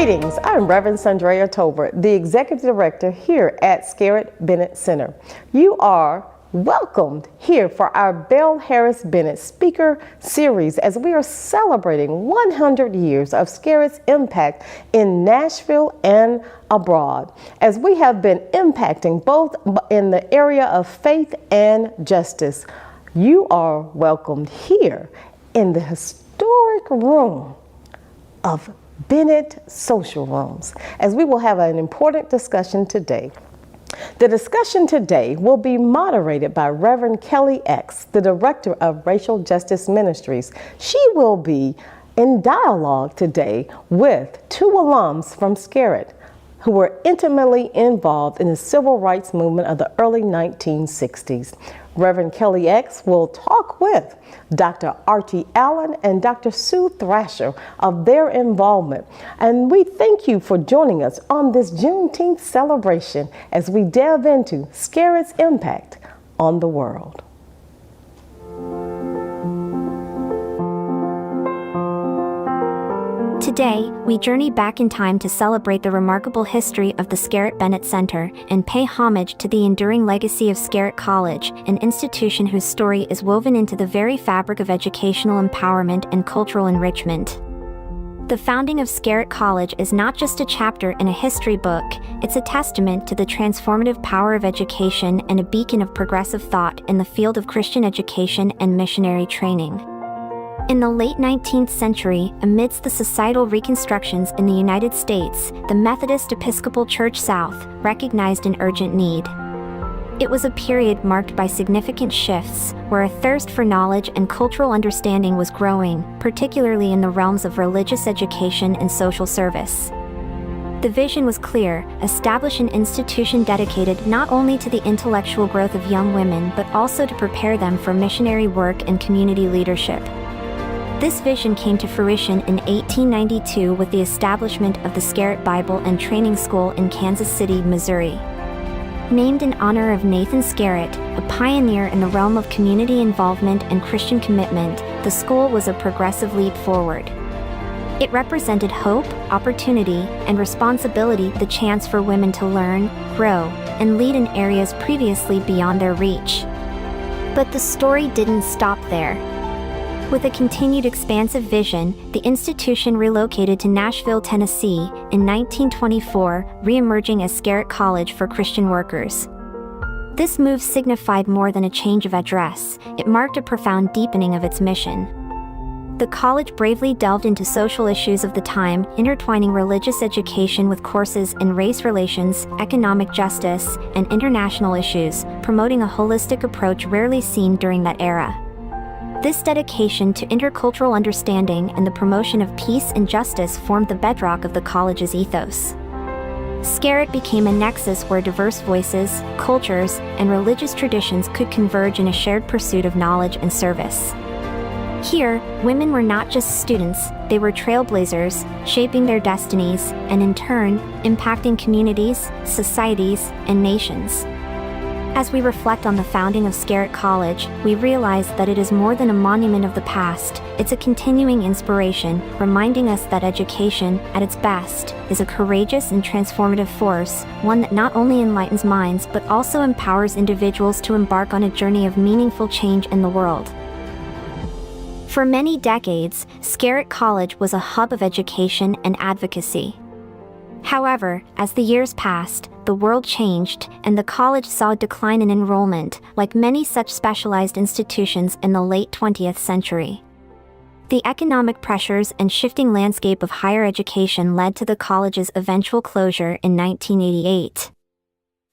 Greetings, I'm Reverend Sandrea Tolbert, the Executive Director here at Scarritt Bennett Center. You are welcomed here for our Belle Harris Bennett Speaker Series as we are celebrating 100 years of Scarritt's impact in Nashville and abroad, as we have been impacting both in the area of faith and justice. You are welcomed here in the historic room of Bennett Social Rooms, as we will have an important discussion today. The discussion today will be moderated by Reverend Kelli X, the Director of Racial Justice Ministries. She will be in dialogue today with two alums from Scarritt who were intimately involved in the civil rights movement of the early 1960s. Reverend Kelli X will talk with Dr. Archie Allen and Dr. Sue Thrasher of their involvement. And we thank you for joining us on this Juneteenth celebration as we delve into Scarritt's impact on the world. Today, we journey back in time to celebrate the remarkable history of the Scarritt Bennett Center and pay homage to the enduring legacy of Scarritt College, an institution whose story is woven into the very fabric of educational empowerment and cultural enrichment. The founding of Scarritt College is not just a chapter in a history book, it's a testament to the transformative power of education and a beacon of progressive thought in the field of Christian education and missionary training. In the late 19th century, amidst the societal reconstructions in the United States, the Methodist Episcopal Church South recognized an urgent need. It was a period marked by significant shifts, where a thirst for knowledge and cultural understanding was growing, particularly in the realms of religious education and social service. The vision was clear: establish an institution dedicated not only to the intellectual growth of young women but also to prepare them for missionary work and community leadership. This vision came to fruition in 1892 with the establishment of the Scarritt Bible and Training School in Kansas City, Missouri. Named in honor of Nathan Scarritt, a pioneer in the realm of community involvement and Christian commitment, the school was a progressive leap forward. It represented hope, opportunity, and responsibility, the chance for women to learn, grow, and lead in areas previously beyond their reach. But the story didn't stop there. With a continued expansive vision, the institution relocated to Nashville, Tennessee, in 1924, re-emerging as Scarritt College for Christian Workers. This move signified more than a change of address, it marked a profound deepening of its mission. The college bravely delved into social issues of the time, intertwining religious education with courses in race relations, economic justice, and international issues, promoting a holistic approach rarely seen during that era. This dedication to intercultural understanding and the promotion of peace and justice formed the bedrock of the college's ethos. Scarritt became a nexus where diverse voices, cultures, and religious traditions could converge in a shared pursuit of knowledge and service. Here, women were not just students, they were trailblazers, shaping their destinies, and in turn, impacting communities, societies, and nations. As we reflect on the founding of Scarritt College, we realize that it is more than a monument of the past, it's a continuing inspiration, reminding us that education, at its best, is a courageous and transformative force, one that not only enlightens minds but also empowers individuals to embark on a journey of meaningful change in the world. For many decades, Scarritt College was a hub of education and advocacy. However, as the years passed, the world changed, and the college saw a decline in enrollment, like many such specialized institutions in the late 20th century. The economic pressures and shifting landscape of higher education led to the college's eventual closure in 1988.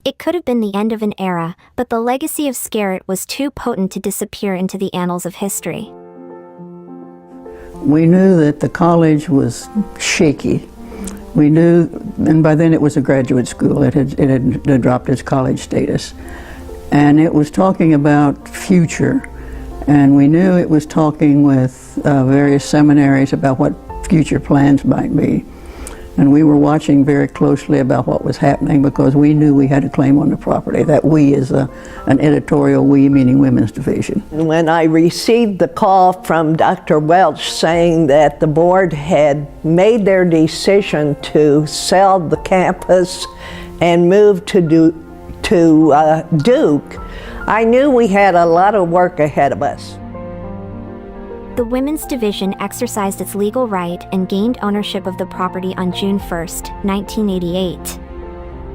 It could have been the end of an era, but the legacy of Scarritt was too potent to disappear into the annals of history. We knew that the college was shaky. We knew, and by then it was a graduate school, it had dropped its college status. And it was talking about future, and we knew it was talking with various seminaries about what future plans might be. And we were watching very closely about what was happening because we knew we had a claim on the property. That we is an editorial we, meaning Women's Division. When I received the call from Dr. Welch saying that the board had made their decision to sell the campus and move to Duke, I knew we had a lot of work ahead of us. The Women's Division exercised its legal right and gained ownership of the property on June 1, 1988.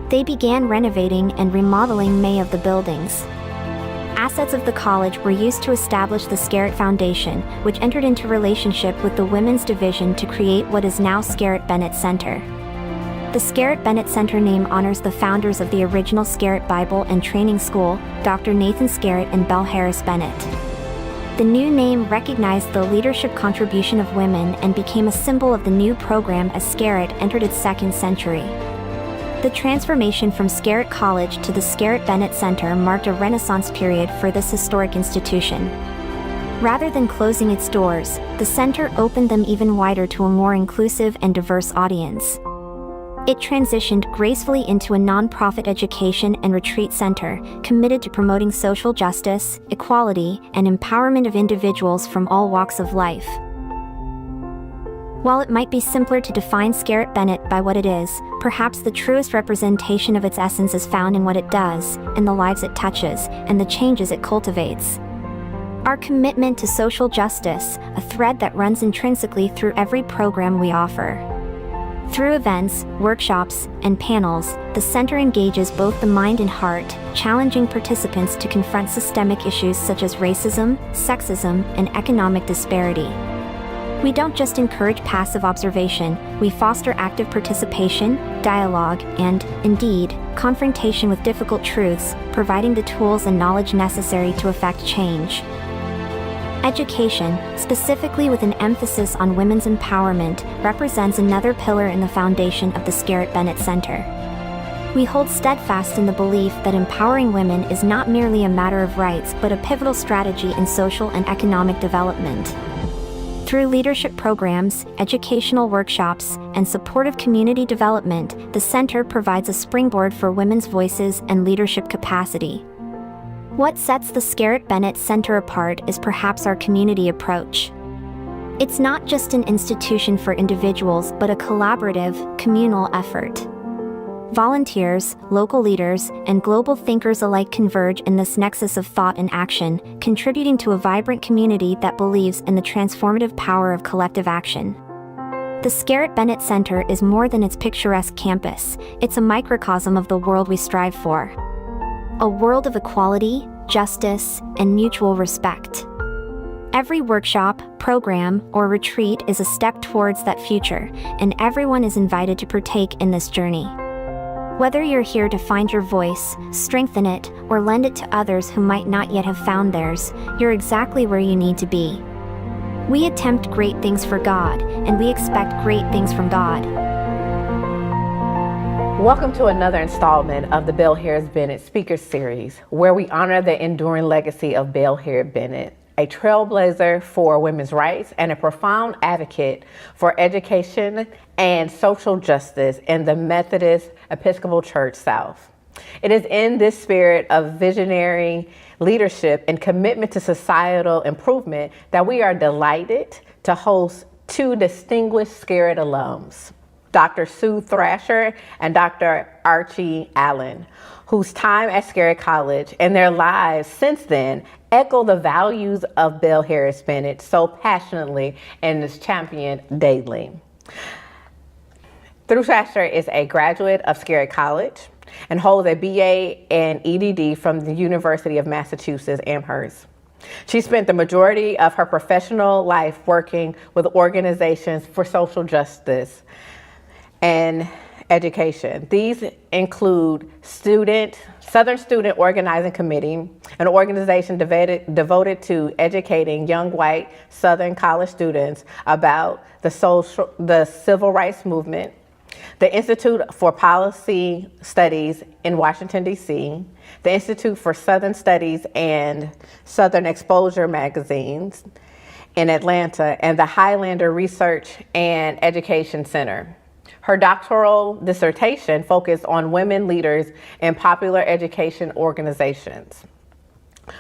They began renovating and remodeling many of the buildings. Assets of the college were used to establish the Scarritt Foundation, which entered into relationship with the Women's Division to create what is now Scarritt Bennett Center. The Scarritt Bennett Center name honors the founders of the original Scarritt Bible and Training School, Dr. Nathan Scarritt and Belle Bennett. The new name recognized the leadership contribution of women and became a symbol of the new program as Scarritt entered its second century. The transformation from Scarritt College to the Scarritt Bennett Center marked a renaissance period for this historic institution. Rather than closing its doors, the center opened them even wider to a more inclusive and diverse audience. It transitioned gracefully into a nonprofit education and retreat center, committed to promoting social justice, equality, and empowerment of individuals from all walks of life. While it might be simpler to define Scarritt Bennett by what it is, perhaps the truest representation of its essence is found in what it does, in the lives it touches, and the changes it cultivates. Our commitment to social justice, a thread that runs intrinsically through every program we offer. Through events, workshops, and panels, the center engages both the mind and heart, challenging participants to confront systemic issues such as racism, sexism, and economic disparity. We don't just encourage passive observation, we foster active participation, dialogue, and, indeed, confrontation with difficult truths, providing the tools and knowledge necessary to effect change. Education, specifically with an emphasis on women's empowerment, represents another pillar in the foundation of the Scarritt Bennett Center. We hold steadfast in the belief that empowering women is not merely a matter of rights but a pivotal strategy in social and economic development. Through leadership programs, educational workshops, and supportive community development, the center provides a springboard for women's voices and leadership capacity. What sets the Scarritt Bennett Center apart is perhaps our community approach. It's not just an institution for individuals but a collaborative, communal effort. Volunteers, local leaders, and global thinkers alike converge in this nexus of thought and action, contributing to a vibrant community that believes in the transformative power of collective action. The Scarritt Bennett Center is more than its picturesque campus, it's a microcosm of the world we strive for. A world of equality, justice, and mutual respect. Every workshop, program, or retreat is a step towards that future, and everyone is invited to partake in this journey. Whether you're here to find your voice, strengthen it, or lend it to others who might not yet have found theirs, you're exactly where you need to be. We attempt great things for God, and we expect great things from God. Welcome to another installment of the Belle Bennett Speaker Series, where we honor the enduring legacy of Belle Bennett, a trailblazer for women's rights and a profound advocate for education and social justice in the Methodist Episcopal Church South. It is in this spirit of visionary leadership and commitment to societal improvement that we are delighted to host two distinguished Scarritt alums, Dr. Sue Thrasher and Dr. Archie Allen, whose time at Scarritt College and their lives since then echo the values of Belle Bennett so passionately and is championed daily. Thrasher is a graduate of Scarritt College and holds a BA and EDD from the University of Massachusetts Amherst. She spent the majority of her professional life working with organizations for social justice and education. These include Southern Student Organizing Committee, an organization devoted to educating young white Southern college students about the civil rights movement, the Institute for Policy Studies in Washington, D.C., the Institute for Southern Studies and Southern Exposure magazines in Atlanta, and the Highlander Research and Education Center. Her doctoral dissertation focused on women leaders in popular education organizations.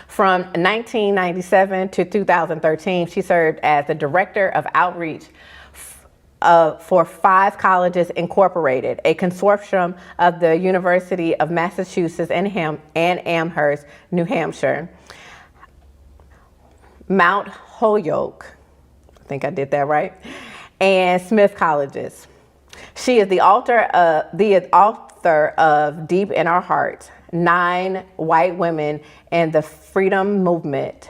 From 1997 to 2013, she served as the Director of Outreach for 5 Colleges Incorporated, a consortium of the University of Massachusetts and Amherst, New Hampshire, Mount Holyoke, I think I did that right, and Smith Colleges. She is the author of Deep in Our Hearts, 9 White Women and the Freedom Movement,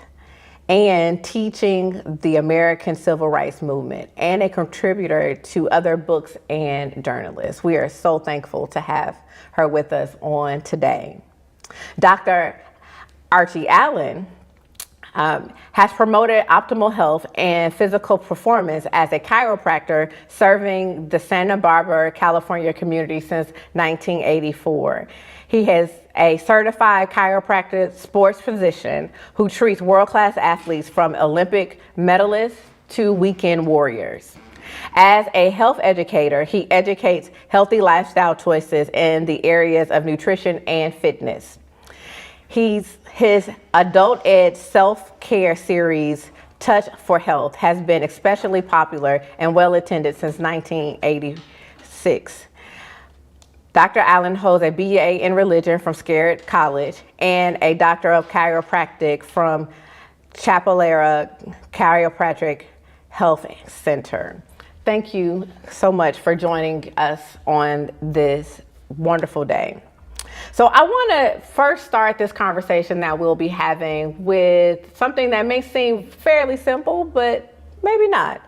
and Teaching the American Civil Rights Movement, and a contributor to other books and journalists. We are so thankful to have her with us on today. Dr. Archie Allen has promoted optimal health and physical performance as a chiropractor serving the Santa Barbara, California community since 1984. He has a certified chiropractic sports physician who treats world-class athletes from Olympic medalists to weekend warriors. As a health educator, he educates healthy lifestyle choices in the areas of nutrition and fitness. His adult ed self-care series, Touch for Health, has been especially popular and well attended since 1986. Dr. Allen holds a BA in religion from Scarritt College and a Doctor of Chiropractic from Chapelera Chiropractic Health Center. Thank you so much for joining us on this wonderful day. So I want to first start this conversation that we'll be having with something that may seem fairly simple, but maybe not.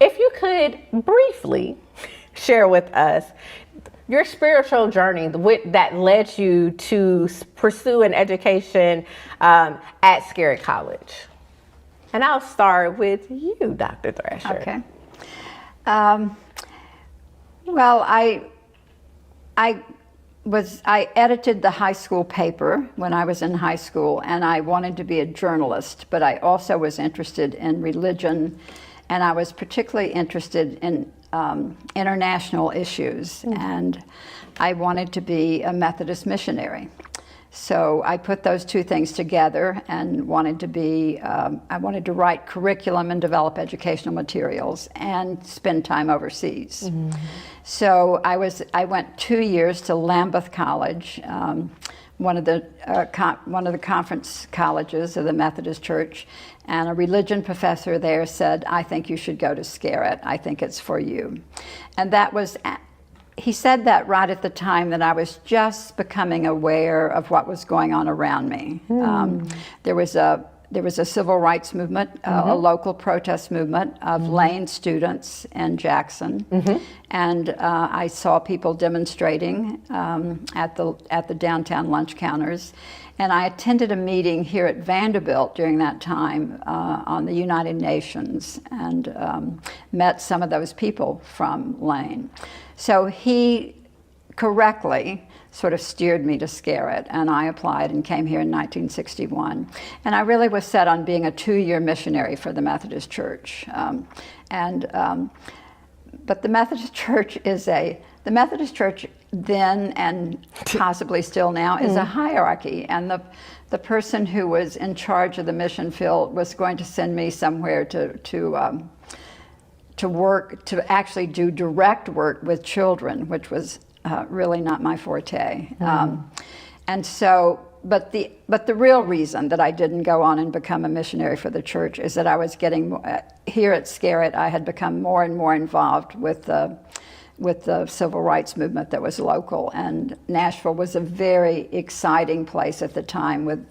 If you could briefly share with us your spiritual journey that led you to pursue an education at Scarritt College. And I'll start with you, Dr. Thrasher. Okay. Well, I edited the high school paper when I was in high school, and I wanted to be a journalist, but I also was interested in religion, and I was particularly interested in international issues, and I wanted to be a Methodist missionary. So I put those two things together and wanted to be, I wanted to write curriculum and develop educational materials and spend time overseas. Mm-hmm. So I went 2 years to Lambeth College, one of the conference colleges of the Methodist Church, and a religion professor there said, "I think you should go to Scarritt. I think it's for you." And that was, he said that right at the time that I was just becoming aware of what was going on around me. There was a civil rights movement, a local protest movement of Lane students in Jackson, and I saw people demonstrating at the downtown lunch counters. And I attended a meeting here at Vanderbilt during that time on the United Nations, and met some of those people from Lane. So he correctly sort of steered me to Scarritt, and I applied and came here in 1961. And I really was set on being a 2-year missionary for the Methodist Church. But the Methodist Church the Methodist Church then, and possibly still now, is a hierarchy, and the person who was in charge of the mission field was going to send me somewhere to work, to actually do direct work with children, which was really not my forte. And so, but the real reason that I didn't go on and become a missionary for the church is that I was getting, here at Scarritt, I had become more and more involved with the civil rights movement that was local, and Nashville was a very exciting place at the time with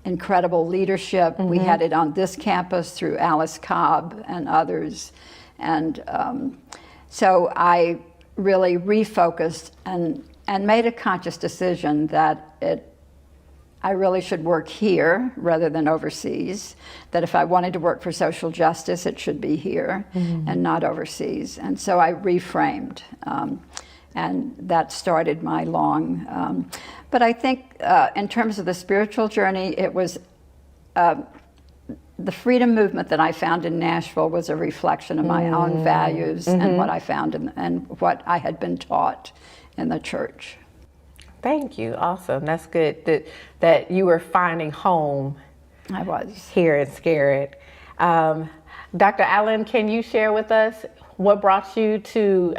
incredible leadership. We had it on this campus through Alice Cobb and others, and so I really refocused and made a conscious decision that I really should work here rather than overseas, that if I wanted to work for social justice, it should be here and not overseas. And so I reframed, and that started my long, but I think in terms of the spiritual journey, it was the freedom movement that I found in Nashville was a reflection of my own values and what I found and what I had been taught in the church. Thank you. Awesome. That's good that you were finding home. I was. Here in Scarritt. Dr. Allen, can you share with us what brought you to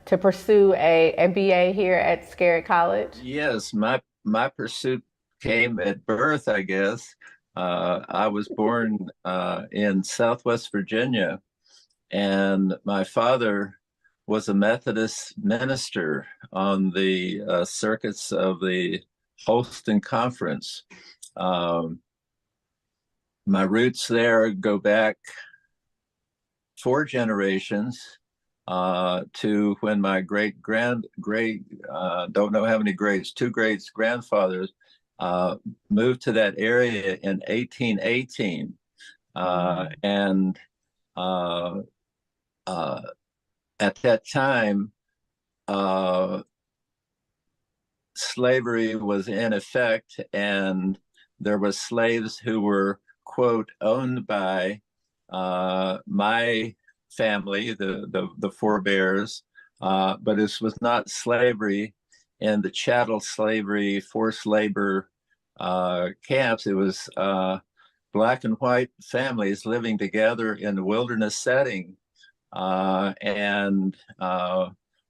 pursue a MBA here at Scarritt College? Yes, my pursuit came at birth, I guess. I was born in Southwest Virginia, and my father was a Methodist minister on the circuits of the Holston Conference. My roots there go back 4 generations to when my don't know how many greats, 2 greats grandfathers moved to that area in 1818. And at that time, slavery was in effect, and there were slaves who were, quote, owned by my family, the forebears, but this was not slavery in the chattel slavery, forced labor camps. It was Black and white families living together in the wilderness setting, and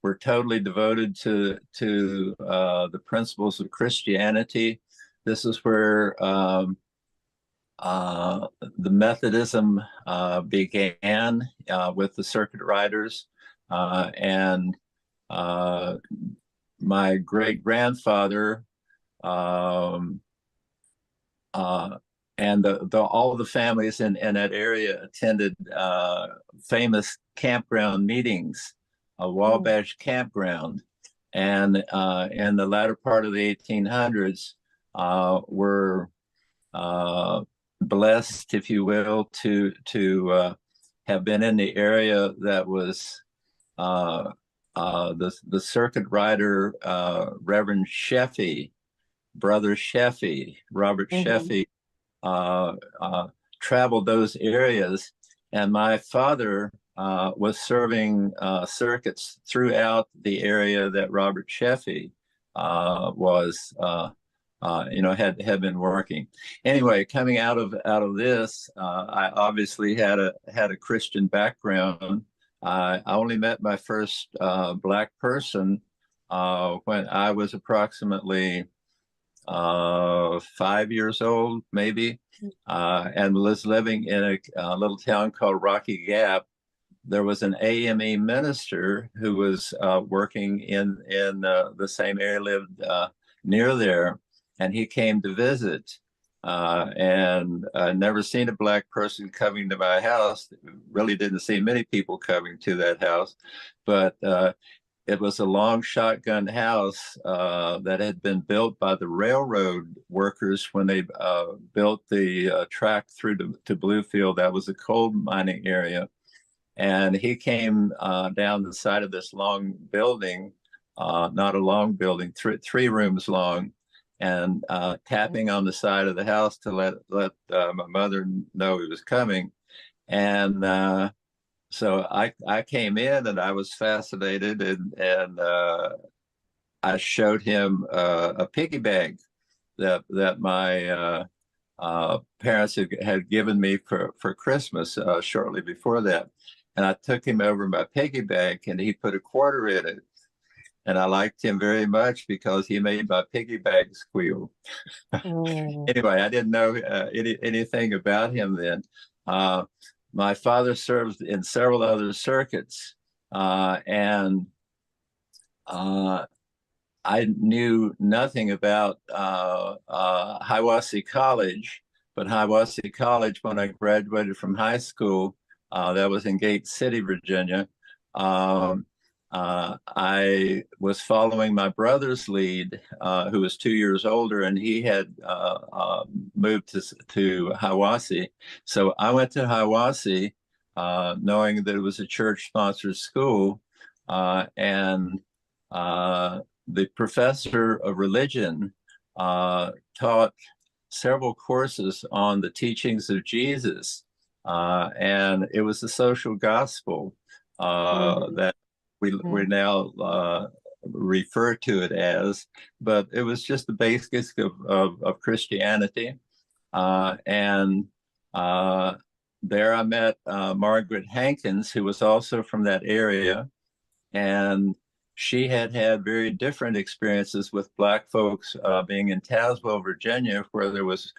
were totally devoted to the principles of Christianity. This is where the Methodism began with the circuit riders, and my great-grandfather and all the families in that area attended famous campground meetings, a Wabash campground, and in the latter part of the 1800s were blessed, if you will, to have been in the area that was the circuit rider, Reverend Sheffey, Brother Sheffey, Robert Sheffey, traveled those areas, and my father was serving circuits throughout the area that Robert Sheffey was had been working. Anyway, coming out of this, I obviously had a Christian background. I only met my first Black person when I was approximately 5 years old, maybe, and was living in a little town called Rocky Gap. There was an AME minister who was working in the same area, lived near there, and he came to visit. And I'd never seen a Black person coming to my house. Really didn't see many people coming to that house, but it was a long shotgun house that had been built by the railroad workers when they built the track through to Bluefield. That was a coal mining area. And he came down the side of this long building, not a long building, 3 rooms long, and tapping on the side of the house to let my mother know he was coming. And so I came in, and I was fascinated, and I showed him a piggy bank that my parents had given me for Christmas shortly before that. And I took him over my piggy bank, and he put a quarter in it. And I liked him very much because he made my piggy bank squeal. Anyway, I didn't know anything about him then. My father served in several other circuits, and I knew nothing about Hiwassee College, but Hiwassee College, when I graduated from high school, that was in Gate City, Virginia, I was following my brother's lead, who was 2 years older, and he had moved to Hiwassee. So I went to Hiwassee, knowing that it was a church-sponsored school, and the professor of religion taught several courses on the teachings of Jesus, and it was the social gospel that we now refer to it as, but it was just the basics of Christianity. And there I met Margaret Hankins, who was also from that area, and she had had very different experiences with Black folks being in Tazewell, Virginia, where there was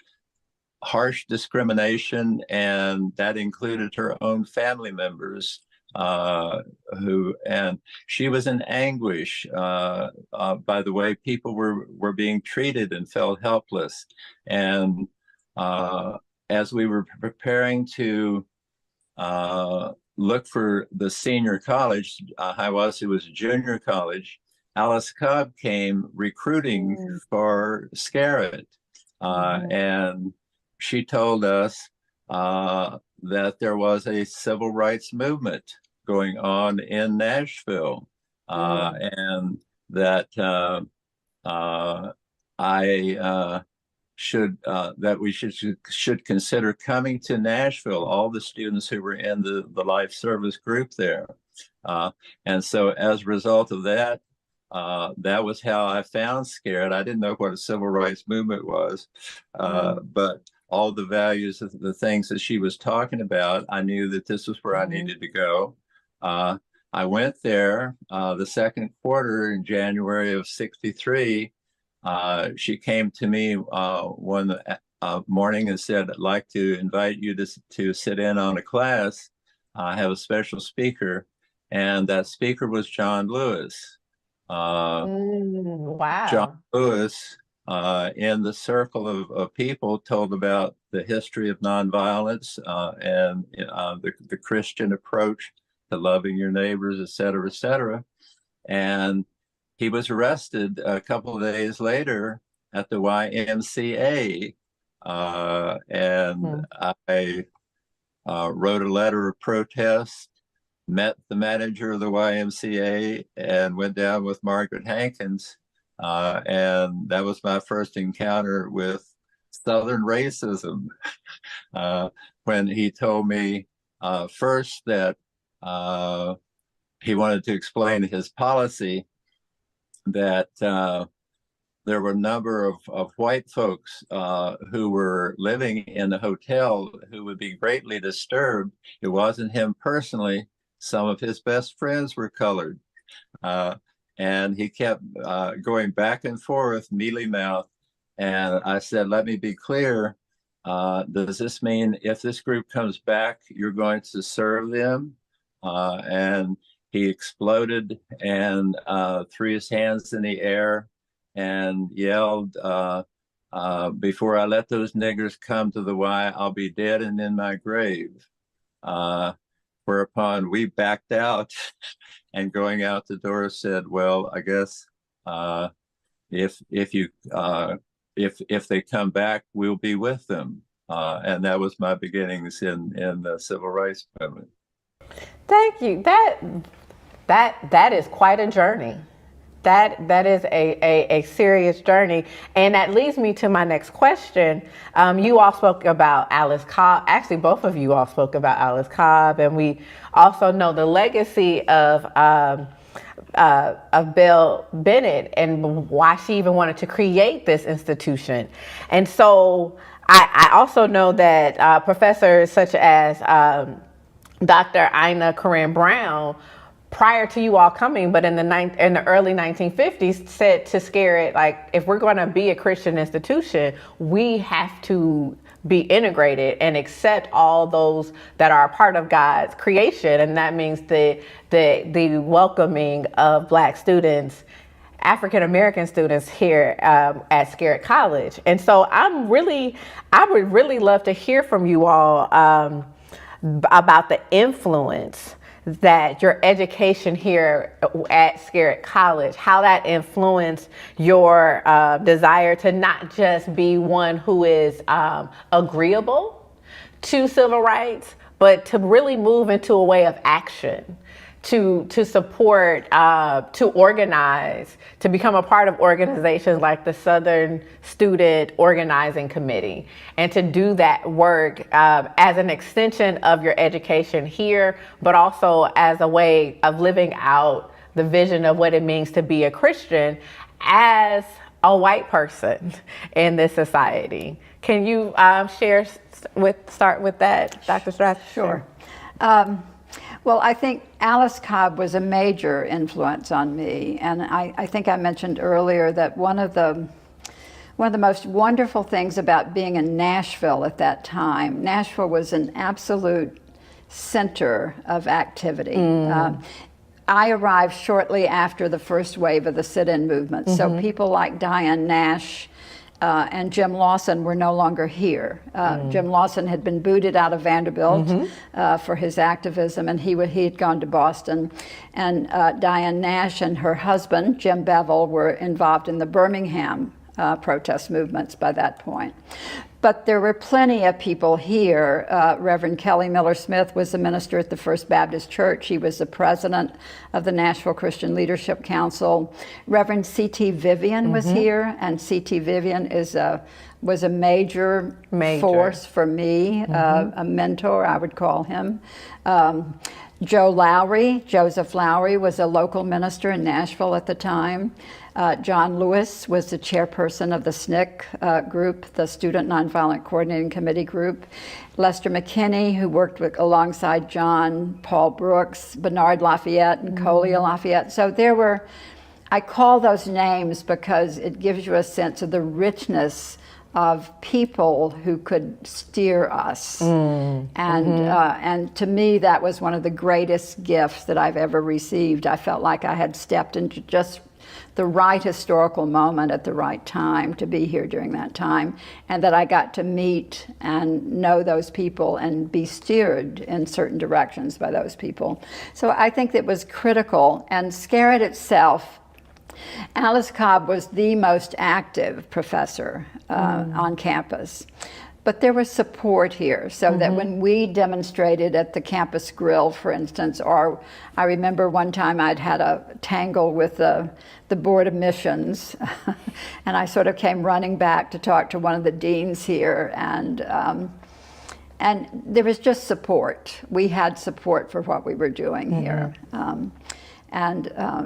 harsh discrimination, and that included her own family members and she was in anguish by the way people were being treated and felt helpless. And as we were preparing to look for the senior college, Hiawassee was a junior college, Alice Cobb came recruiting for Scarritt, and she told us that there was a civil rights movement going on in Nashville, and that that we should consider coming to Nashville, all the students who were in the life service group there. And so as a result of that, that was how I found Scarritt. I didn't know what a civil rights movement was, but all the values of the things that she was talking about, I knew that this was where I needed to go. I went there the second quarter in January of '63. She came to me one morning and said, "I'd like to invite you to sit in on a class. I have a special speaker." And that speaker was John Lewis. Wow. John Lewis, in the circle of people, told about the history of nonviolence and the Christian approach to loving your neighbors, et cetera, et cetera. And he was arrested a couple of days later at the YMCA. And I wrote a letter of protest, met the manager of the YMCA, and went down with Margaret Hankins. And that was my first encounter with Southern racism, when he told me first that he wanted to explain his policy, that there were a number of white folks who were living in the hotel who would be greatly disturbed. It wasn't him personally. Some of his best friends were colored. And he kept going back and forth, mealy-mouthed. And I said, "Let me be clear. Does this mean if this group comes back, you're going to serve them?" And he exploded and threw his hands in the air and yelled, "Before I let those niggers come to the Y, I'll be dead and in my grave." Whereupon we backed out and going out the door said, "Well, I guess if they come back, we'll be with them." And that was my beginnings in the civil rights movement. Thank you. That is quite a journey. That is a serious journey. And that leads me to my next question. You all spoke about Alice Cobb. Actually, both of you all spoke about Alice Cobb. And we also know the legacy of Belle Bennett and why she even wanted to create this institution. And so I also know that professors such as Dr. Ina Corinne Brown, prior to you all coming, but in the early 1950s, said to Scarritt, like, if we're going to be a Christian institution, we have to be integrated and accept all those that are a part of God's creation, and that means the welcoming of Black students, African American students here at Scarritt College. And so I would really love to hear from you all about the influence that your education here at Scarritt College, how that influenced your desire to not just be one who is agreeable to civil rights, but to really move into a way of action, to support, to organize, to become a part of organizations like the Southern Student Organizing Committee, and to do that work as an extension of your education here, but also as a way of living out the vision of what it means to be a Christian as a white person in this society. Can you start with that, Dr. Thrasher? Sure. Well, I think Alice Cobb was a major influence on me, and I think I mentioned earlier that one of the most wonderful things about being in Nashville at that time, Nashville was an absolute center of activity. I arrived shortly after the first wave of the sit-in movement, so people like Diane Nash and Jim Lawson were no longer here. Jim Lawson had been booted out of Vanderbilt for his activism, and he had gone to Boston. And Diane Nash and her husband, Jim Bevel, were involved in the Birmingham protest movements by that point. But there were plenty of people here. Reverend Kelly Miller Smith was the minister at the First Baptist Church. He was the president of the Nashville Christian Leadership Council. Reverend C.T. Vivian was here, and C.T. Vivian was a major force for me, a mentor, I would call him. Joseph Lowry was a local minister in Nashville at the time. John Lewis was the chairperson of the SNCC group, the Student Nonviolent Coordinating Committee group. Lester McKinney, who worked alongside John, Paul Brooks, Bernard Lafayette, and Colia Lafayette. So I call those names because it gives you a sense of the richness of people who could steer us. And to me, that was one of the greatest gifts that I've ever received. I felt like I had stepped into just the right historical moment at the right time to be here during that time, and that I got to meet and know those people and be steered in certain directions by those people. So I think that was critical. And Scarritt itself, Alice Cobb was the most active professor on campus. But there was support here, so that when we demonstrated at the campus grill, for instance, or I remember one time I'd had a tangle with the Board of Missions, and I sort of came running back to talk to one of the deans here, and there was just support. We had support for what we were doing here. And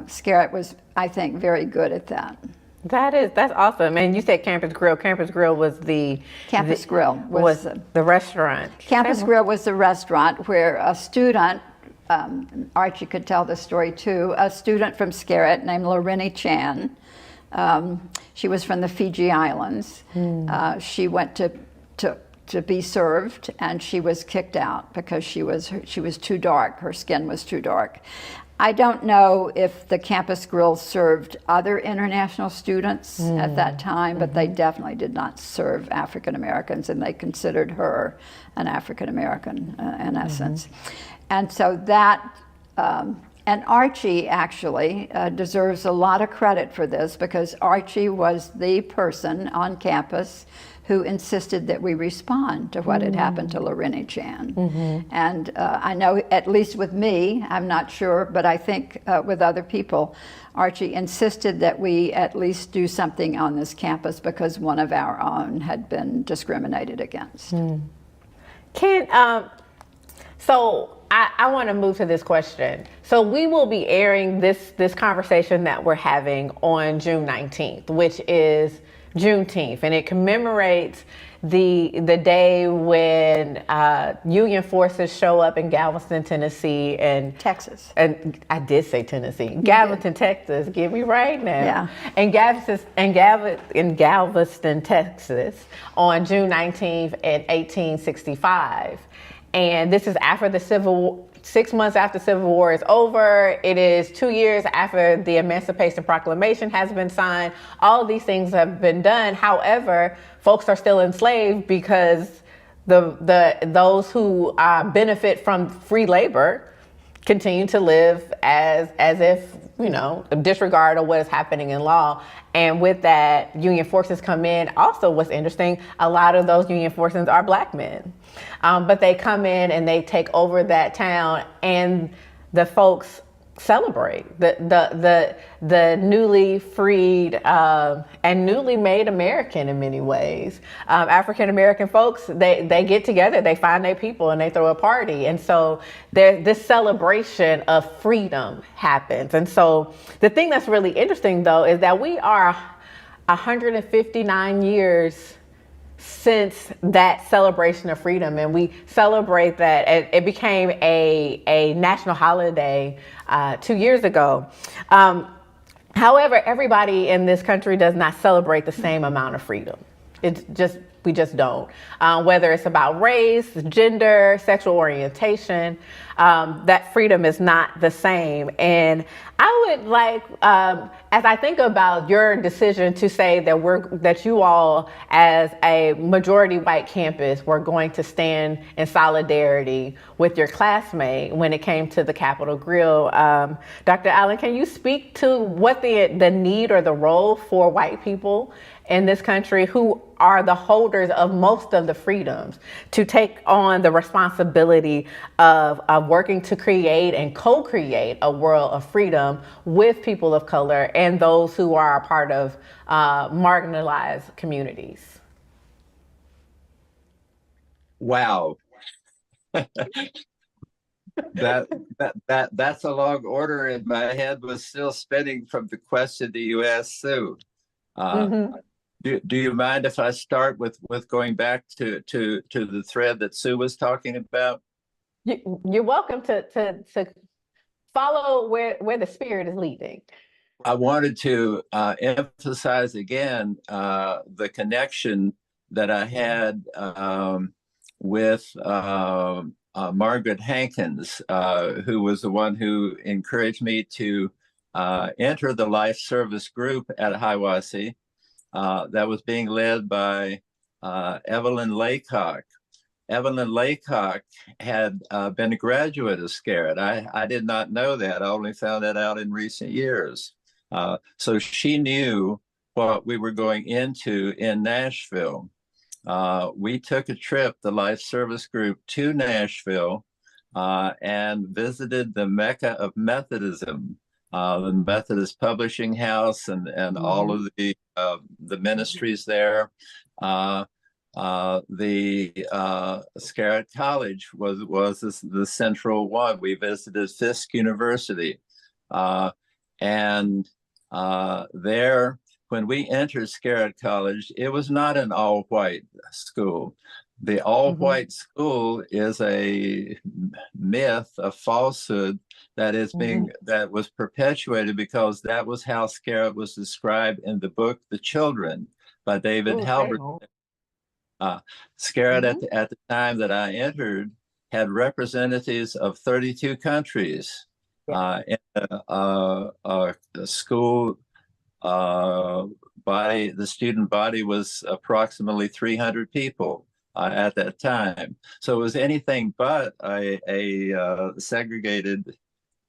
Scarritt was, I think, very good at that. That's awesome. And you said Campus Grill. Campus Grill was the restaurant. Campus Grill was the restaurant where a student, Archie could tell the story too, a student from Scarritt named Lorini Chan. She was from the Fiji Islands. She went to be served, and she was kicked out because she was too dark. Her skin was too dark. I don't know if the Campus Grill served other international students at that time, but they definitely did not serve African Americans, and they considered her an African American in essence. And so that, and Archie actually deserves a lot of credit for this, because Archie was the person on campus who insisted that we respond to what had happened to Lorini Chan. And I know, at least with me, I'm not sure, but I think with other people, Archie insisted that we at least do something on this campus because one of our own had been discriminated against. So I want to move to this question. So we will be airing this conversation that we're having on June 19th, which is Juneteenth, and it commemorates the day when Union forces show up in Galveston, Tennessee, and Texas. And I did say Tennessee, Galveston, Texas. Get me right now. Yeah. In Galveston, Texas, on June 19th in 1865, and this is after the Civil War. 6 months after the Civil War is over. It is 2 years after the Emancipation Proclamation has been signed. All of these things have been done. However, folks are still enslaved because those who benefit from free labor continue to live as if, disregard of what is happening in law. And with that, Union forces come in. Also, what's interesting, a lot of those Union forces are Black men. But they come in and they take over that town, and the folks celebrate the newly freed and newly made American in many ways. African American folks, they get together, they find their people, and they throw a party. And so this celebration of freedom happens. And so the thing that's really interesting, though, is that we are 159 years since that celebration of freedom, and we celebrate that. It became a national holiday 2 years ago. However, everybody in this country does not celebrate the same amount of freedom. We just don't. Whether it's about race, gender, sexual orientation, that freedom is not the same. And I would like, as I think about your decision to say that you all, as a majority white campus, were going to stand in solidarity with your classmate when it came to the Capitol Grill. Dr. Allen, can you speak to what the need or the role for white people in this country, who are the holders of most of the freedoms, to take on the responsibility of working to create and co-create a world of freedom with people of color and those who are a part of marginalized communities? Wow. That's a long order, and my head was still spinning from the question that you asked Sue. Do you mind if I start with going back to the thread that Sue was talking about? You're welcome to follow where the spirit is leading. I wanted to emphasize again the connection that I had with Margaret Hankins, who was the one who encouraged me to enter the life service group at Hiawassee. That was being led by Evelyn Laycock. Evelyn Laycock had been a graduate of Scarritt. I did not know that. I only found that out in recent years. So she knew what we were going into in Nashville. We took a trip, the Life Service Group, to Nashville and visited the Mecca of Methodism, the Methodist Publishing House, and all of the ministries there. The Scarritt College was the central one. We visited Fisk University, and there, when we entered Scarritt College, it was not an all-white school. The all-white school is a myth, a falsehood that is that was perpetuated because that was how Scarritt was described in the book *The Children* by David Halbert. Scarritt at the time that I entered had representatives of 32 countries. In a school body, the student body was approximately 300 people at that time. So it was anything but a segregated,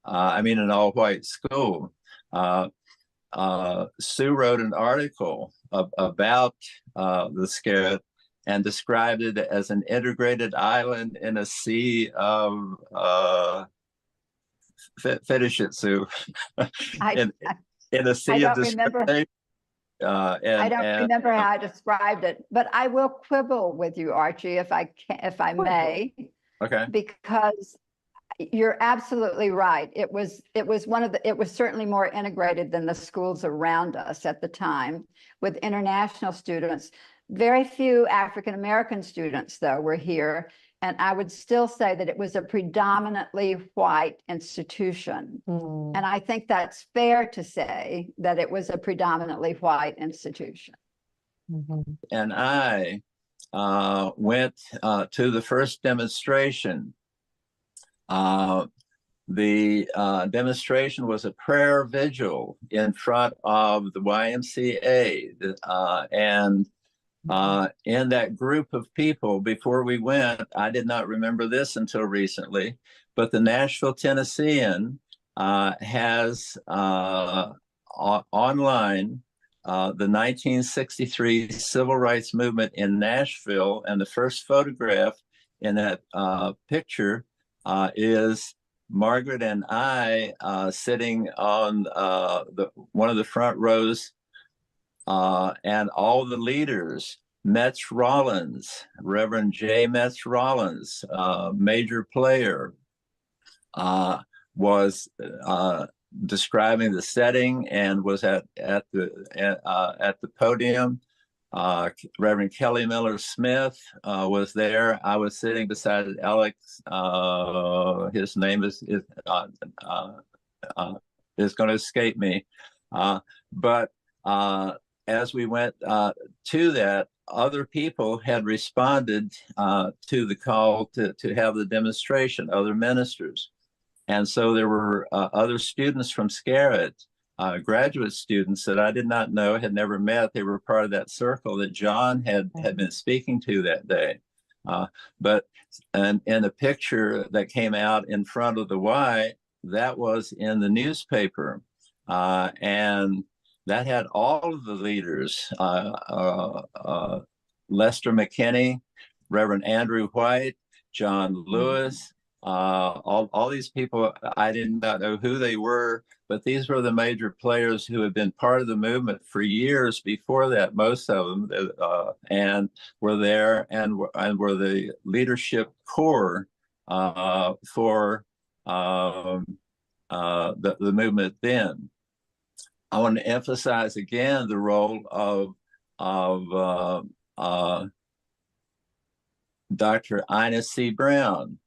an all-white school. Sue wrote an article about the Scarritt and described it as an integrated island in a sea of finish it, Sue. in a sea of discrimination. I don't remember how I described it, but I will quibble with you, Archie, if I may. Okay. Because you're absolutely right. It was certainly more integrated than the schools around us at the time, with international students. Very few African American students, though, were here. And I would still say that it was a predominantly white institution. And I think that's fair to say that it was a predominantly white institution. And I went to the first demonstration. The demonstration was a prayer vigil in front of the YMCA. And in that group of people, before we went, I did not remember this until recently, but the Nashville Tennessean has online the 1963 Civil Rights Movement in Nashville, and the first photograph in that picture is Margaret and I sitting on one of the front rows, and all the leaders, Metz Rollins, Reverend J. Metz Rollins, major player, was describing the setting and was at the podium. Reverend Kelli Miller Smith was there. I was sitting beside Alex. His name is going to escape me, but as we went to that, other people had responded to the call to have the demonstration, other ministers. And so there were other students from Scarritt, graduate students that I did not know, had never met. They were part of that circle that John had been speaking to that day. But in a picture that came out in front of the Y, that was in the newspaper. And that had all of the leaders, Lester McKinney, Reverend Andrew White, John Lewis, all these people. I did not know who they were, but these were the major players who had been part of the movement for years before that, most of them, and were there and were the leadership core for the movement then. I want to emphasize again the role of Dr. Ina C. Brown,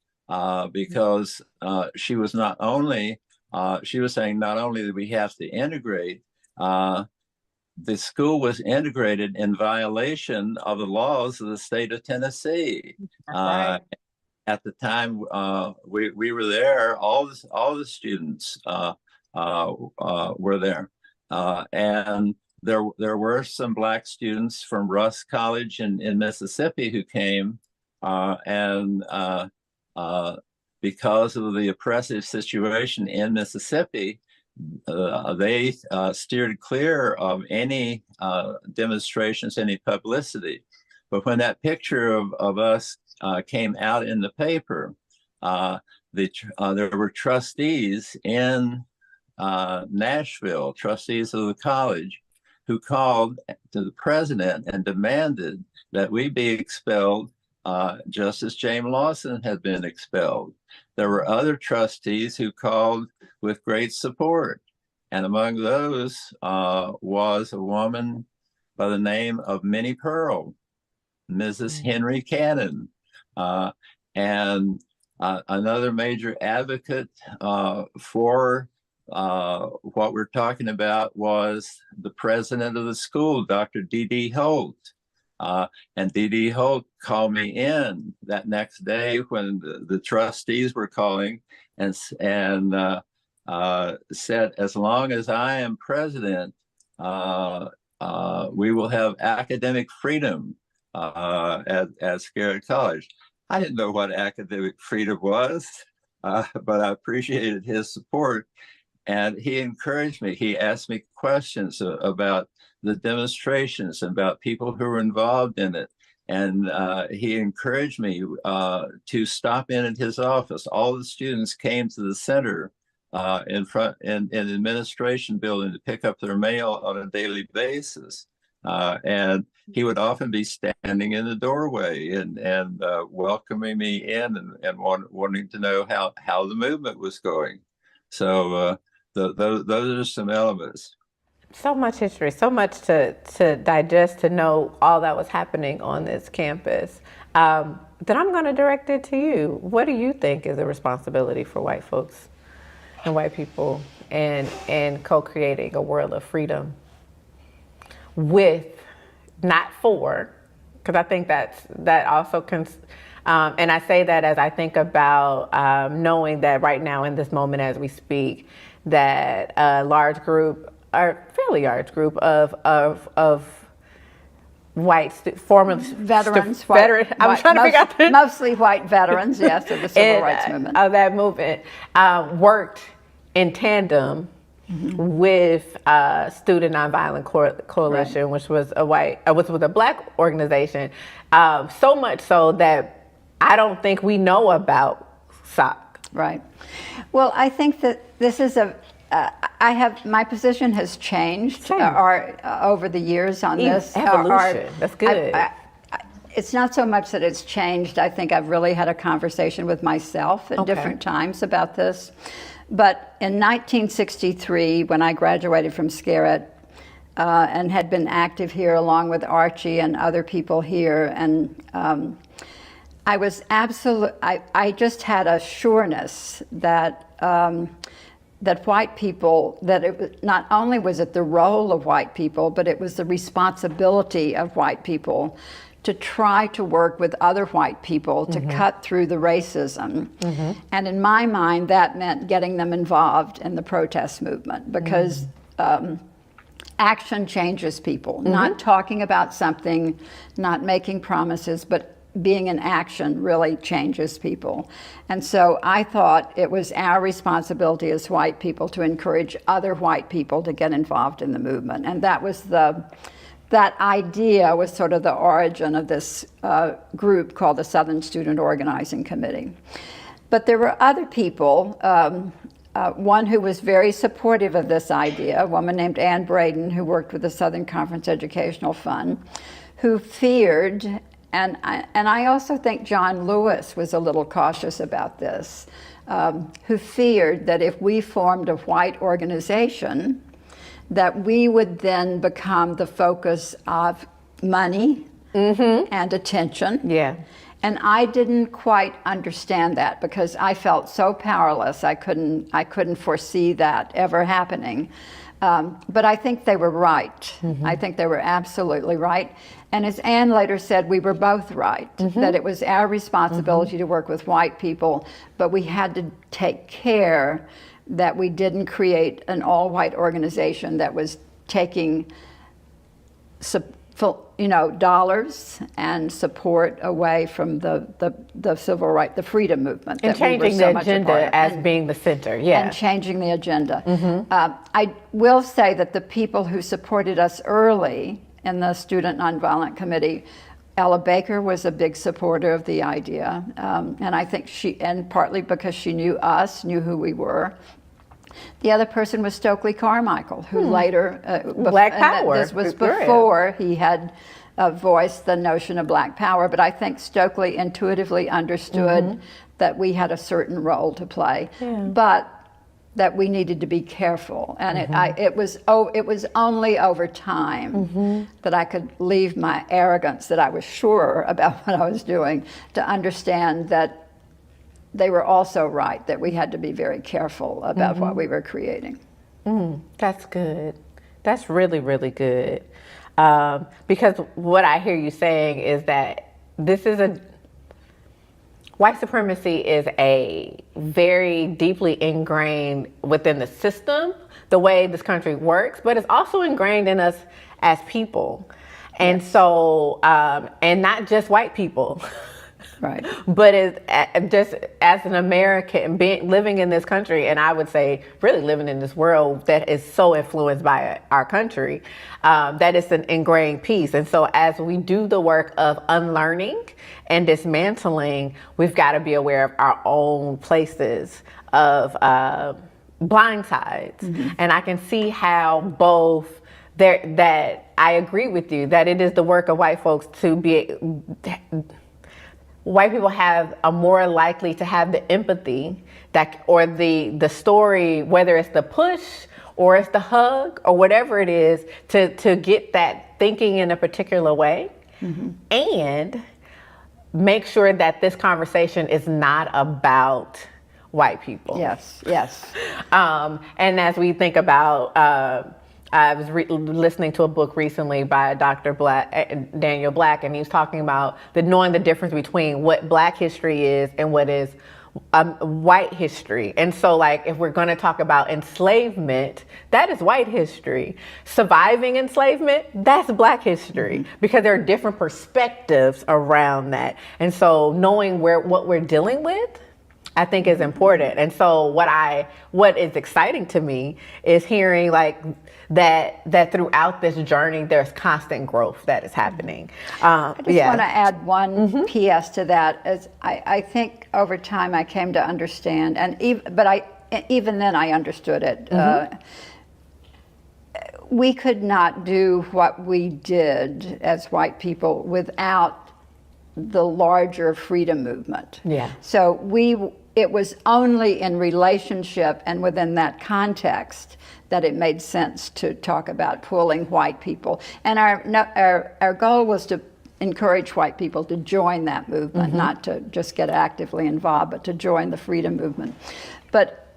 because she was not only, she was saying not only that we have to integrate, the school was integrated in violation of the laws of the state of Tennessee. Right. At the time we were there, all the students were there. And there were some Black students from Russ College in Mississippi who came, and because of the oppressive situation in Mississippi, they steered clear of any demonstrations, any publicity. But when that picture of us came out in the paper, there were trustees in Nashville, trustees of the college, who called to the president and demanded that we be expelled, just as James Lawson had been expelled. There were other trustees who called with great support, and among those was a woman by the name of Minnie Pearl, Mrs. Henry Cannon, and another major advocate for what we're talking about was the president of the school, Dr. D.D. Holt. And D.D. Holt called me in that next day when the trustees were calling and said, as long as I am president, we will have academic freedom at Scarritt College. I didn't know what academic freedom was, but I appreciated his support. And he encouraged me. He asked me questions about the demonstrations, about people who were involved in it. And he encouraged me to stop in at his office. All the students came to the center in the administration building to pick up their mail on a daily basis. And he would often be standing in the doorway and welcoming me in and wanting to know how the movement was going. So those are some elements. So much history, so much to digest, to know all that was happening on this campus. Then I'm going to direct it to you. What do you think is a responsibility for white folks and white people in co-creating a world of freedom with, not for, because I think that also and I say that as I think about knowing that right now in this moment as we speak, that a fairly large group of white veterans, mostly white veterans, yes, of the civil rights movement. Of that movement worked in tandem with Student Nonviolent Coalition, right, which was a Black organization. So much so that I don't think we know about SOC. Right. Well, I think that this is my position has changed over the years on this. Evolution. That's good. It's not so much that it's changed. I think I've really had a conversation with myself at different times about this. But in 1963, when I graduated from Scarritt and had been active here along with Archie and other people here, and I was I just had a sureness that that white people, that it was, not only was it the role of white people, but it was the responsibility of white people to try to work with other white people to cut through the racism. And in my mind, that meant getting them involved in the protest movement, because action changes people. Not talking about something, not making promises, but being in action really changes people. And so I thought it was our responsibility as white people to encourage other white people to get involved in the movement. And that was that idea was sort of the origin of this group called the Southern Student Organizing Committee. But there were other people, one who was very supportive of this idea, a woman named Ann Braden, who worked with the Southern Conference Educational Fund, who feared, and I also think John Lewis was a little cautious about this, who feared that if we formed a white organization, that we would then become the focus of money and attention. Yeah. And I didn't quite understand that, because I felt so powerless. I couldn't foresee that ever happening. But I think they were right. I think they were absolutely right. And as Anne later said, we were both right, that it was our responsibility to work with white people, but we had to take care that we didn't create an all-white organization that was taking dollars and support away from the civil rights, the freedom movement. And changing the agenda as being the center, And changing the agenda. I will say that the people who supported us early in the Student Nonviolent Committee, Ella Baker was a big supporter of the idea. And I think and partly because she knew us, knew who we were. The other person was Stokely Carmichael, who later, Black Power. This was before he had voiced the notion of Black Power, but I think Stokely intuitively understood that we had a certain role to play, but that we needed to be careful. And it was only over time that I could leave my arrogance, that I was sure about what I was doing, to understand that they were also right, that we had to be very careful about what we were creating. That's good. That's really, really good. Because what I hear you saying is that white supremacy is a very deeply ingrained within the system, the way this country works, but it's also ingrained in us as people. And so, and not just white people. Right. But just as an American, living in this country, and I would say really living in this world that is so influenced by our country, that is an ingrained piece. And so as we do the work of unlearning and dismantling, we've got to be aware of our own places of blind sides. And I can see how both that I agree with you, that it is the work of white folks to be... White people are more likely to have the empathy or the story, whether it's the push or it's the hug or whatever it is, to get that thinking in a particular way, and make sure that this conversation is not about white people. Yes. And as we think about, I was listening to a book recently by Dr. Daniel Black, and he was talking about knowing the difference between what Black history is and what is white history. And so, like, if we're going to talk about enslavement, that is white history. Surviving enslavement, that's Black history, because there are different perspectives around that. And so knowing what we're dealing with I think is important. And so what is exciting to me is hearing like that throughout this journey, there's constant growth that is happening. I just want to add one PS to that. As I think over time I came to understand, even then I understood it. We could not do what we did as white people without the larger freedom movement. Yeah. So it was only in relationship and within that context that it made sense to talk about pulling white people. And our goal was to encourage white people to join that movement, not to just get actively involved, but to join the freedom movement. But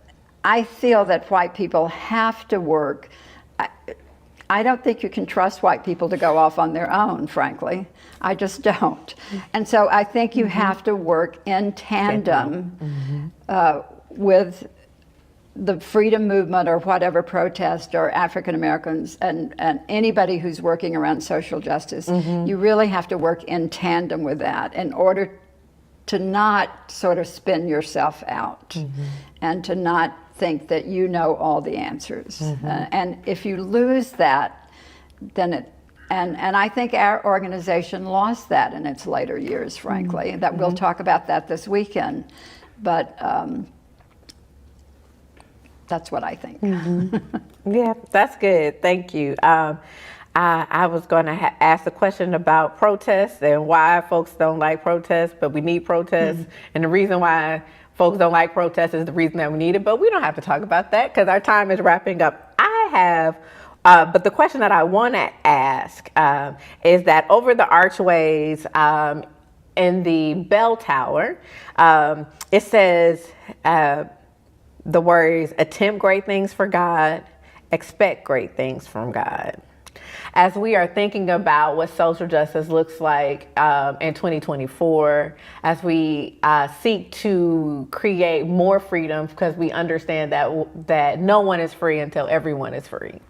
I feel that white people have to work. I don't think you can trust white people to go off on their own, frankly. I just don't. And so I think you have to work in tandem with the freedom movement or whatever protest or African Americans and anybody who's working around social justice. You really have to work in tandem with that in order to not sort of spin yourself out and to not think that you know all the answers. And if you lose that, then and I think our organization lost that in its later years, frankly. That we'll talk about that this weekend. But that's what I think. Yeah, that's good. Thank you. I was going to ask a question about protests and why folks don't like protests, but we need protests. And the reason why folks don't like protests is the reason that we need it, but we don't have to talk about that because our time is wrapping up. But the question that I want to ask is that over the archways in the Belle Tower, it says the words, attempt great things for God, expect great things from God. As we are thinking about what social justice looks like in 2024, as we seek to create more freedom, because we understand that no one is free until everyone is free.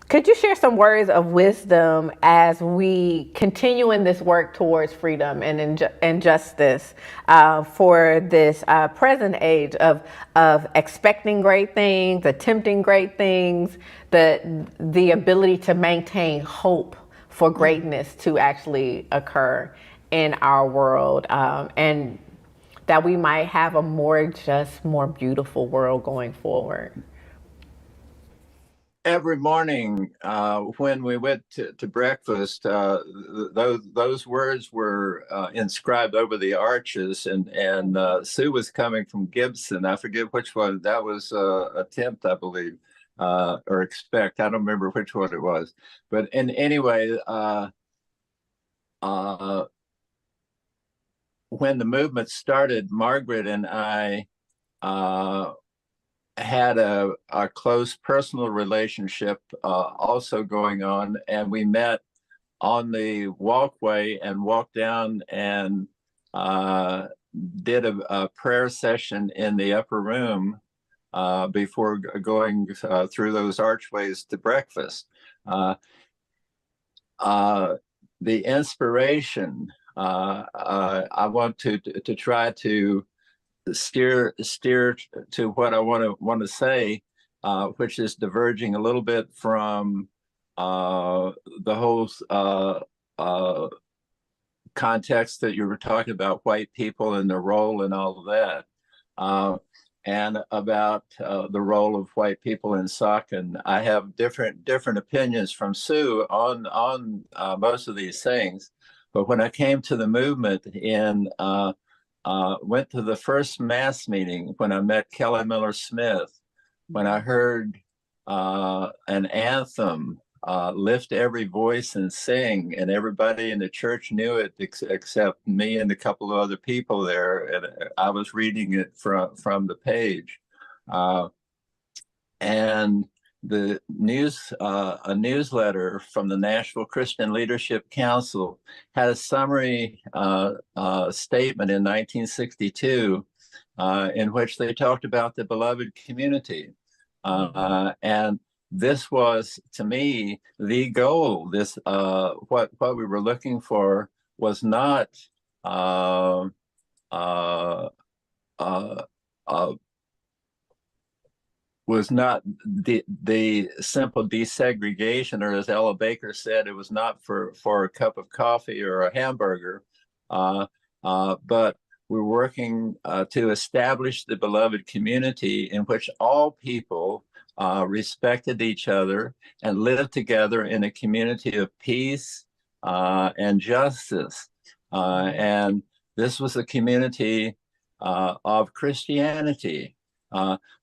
Could you share some words of wisdom as we continue in this work towards freedom and justice for this present age of expecting great things, attempting great things, the ability to maintain hope for greatness to actually occur in our world, and that we might have a more just, more beautiful world going forward? Every morning when we went to breakfast, those words were inscribed over the arches, and Sue was coming from Gibson. I forget which one. That was attempt, I believe, or expect. I don't remember which one it was. But anyway, when the movement started, Margaret and I had a close personal relationship also going on, and we met on the walkway and walked down and did a prayer session in the upper room before going through those archways to breakfast. The inspiration, I want to try to steer to what I want to say, which is diverging a little bit from the whole context that you were talking about, white people and their role and all of that, and about the role of white people in Saucon. I have different opinions from Sue on most of these things, but when I came to the movement went to the first mass meeting when I met Kelly Miller Smith, when I heard an anthem, lift every voice and sing, and everybody in the church knew it except me and a couple of other people there, and I was reading it from the page. And the a newsletter from the Nashville Christian Leadership Council had a summary statement in 1962 in which they talked about the beloved community. And this was, to me, the goal. This what we were looking for was not uh, uh, uh, was not the simple desegregation, or as Ella Baker said, it was not for a cup of coffee or a hamburger, but we're working to establish the beloved community in which all people respected each other and lived together in a community of peace and justice. And this was a community of Christianity.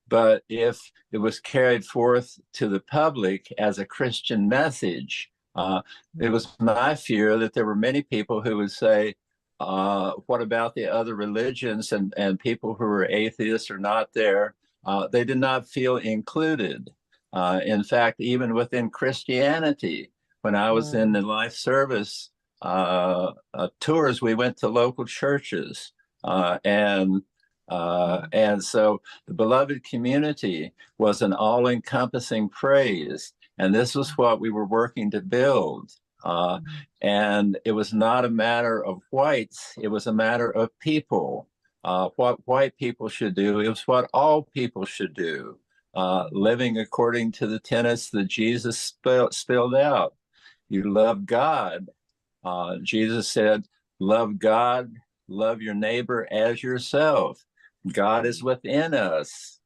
But if it was carried forth to the public as a Christian message, it was my fear that there were many people who would say, what about the other religions, and people who were atheists or not there? They did not feel included. In fact, even within Christianity, when I was in the life service tours, we went to local churches, and so the beloved community was an all-encompassing phrase, and this was what we were working to build. And it was not a matter of whites, it was a matter of people. What white people should do, it was what all people should do, living according to the tenets that Jesus spelled out. You love God. Jesus said, love God, love your neighbor as yourself. God is within us.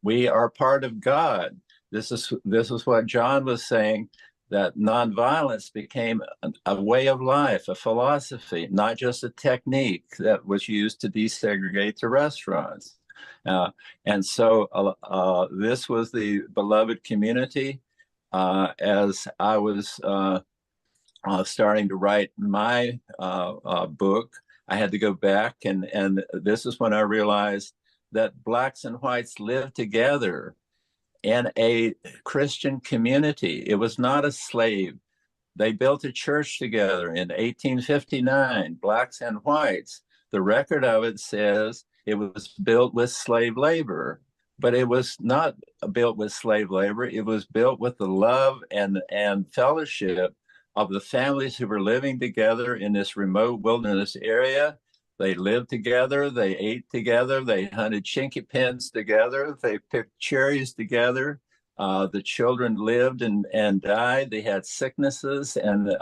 We are part of God. This is what John was saying, that nonviolence became a way of life, a philosophy, not just a technique that was used to desegregate the restaurants. And so this was the beloved community. As I was starting to write my book, I had to go back, and this is when I realized that blacks and whites lived together in a Christian community. It was not a slave. They built a church together in 1859, blacks and whites. The record of it says it was built with slave labor, but it was not built with slave labor. It was built with the love and fellowship of the families who were living together in this remote wilderness area. They lived together, they ate together, they hunted chinky pins together, they picked cherries together. The children lived and died. They had sicknesses, and